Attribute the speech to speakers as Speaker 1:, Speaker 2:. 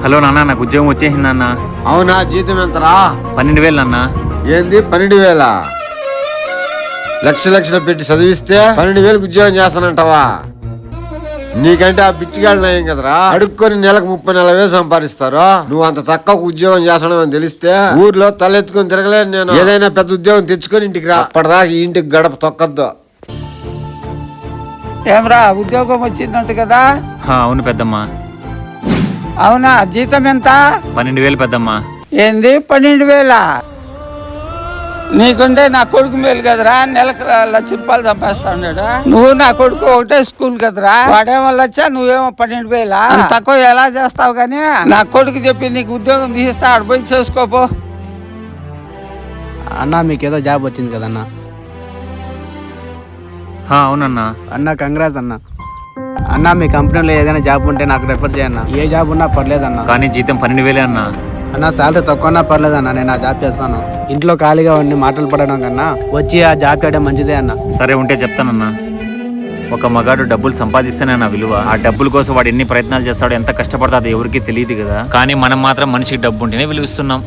Speaker 1: Hello నాన్న, నాకు ఉద్యోగం వచ్చేసింది అన్న.
Speaker 2: అవునా? జీతం ఎంతరా?
Speaker 1: 12,000 అన్న.
Speaker 2: ఏంది 12,000? లక్షలు పెట్టి చదివిస్తే 12,000 ఉద్యోగం చేస్తానంటావా? నీకంటే ఆ బిచ్చిగాళ్ళు నయం కదరా. అడుక్కొని నెలకు 30-40 సంపాదిస్తారు. నువ్వు అంత తక్కువ ఉద్యోగం చేస్తాను అని తెలిస్తే ఊర్లో తలెత్తుకొని తిరగలేను నేను. ఏదైనా పెద్ద ఉద్యోగం తెచ్చుకొని ఇంటికి రా. అప్పటిదాకా ఈ ఇంటికి గడప తొక్కద్దు.
Speaker 3: ఏమరా ఉద్యోగం వచ్చిందంట కదా?
Speaker 1: అవును పెద్దమ్మ.
Speaker 3: అవునా? జీతం ఎంత?
Speaker 1: 12,000 పెద్దమ్మ.
Speaker 3: ఏంది 12,000? నీకుంటే నా కొడుకు మేలు కదరా, నెలకు 1,00,000 రూపాయలు సంపాదిస్తా ఉన్నాడు. నువ్వు నా కొడుకు ఒకటే స్కూల్ కదరా, వాడేమో 1,00,000, నువ్వేమో 12,000. తక్కువ ఎలా చేస్తావు? కానీ నా కొడుకు చెప్పి నీకు ఉద్యోగం తీస్తా, ఆడ పోయి చేసుకోపో.
Speaker 4: అన్న మీకేదో జాబ్ వచ్చింది కదన్నా.
Speaker 1: అవునన్నా.
Speaker 4: అన్న కంగ్రాట్స్ అన్న. అన్న మీ కంపెనీలో ఏదైనా జాబ్ ఉంటే నాకు రెఫర్ చేయన్న. ఏ జాబ్ ఉన్నా పర్లేదన్న.
Speaker 1: కానీ జీతం 12,000 అన్న.
Speaker 4: అన్న శాలరీ తక్కువన్నా పర్లేదన్న, నేను ఆ జాబ్ చేస్తాను. ఇంట్లో ఖాళీగా ఉండి మాటలు పడడం కన్నా వచ్చి ఆ జాబ్ చేయడం మంచిదే అన్న.
Speaker 1: సరే ఉంటే చెప్తానన్నా. ఒక మగాడు డబ్బులు సంపాదిస్తేనే నా విలువ. ఆ డబ్బుల కోసం వాడు ఎన్ని ప్రయత్నాలు చేస్తాడో, ఎంత కష్టపడతాడో ఎవరికీ తెలియదు కదా. కానీ మనం మాత్రం మనిషికి డబ్బు ఉంటేనే విలువిస్తున్నాం.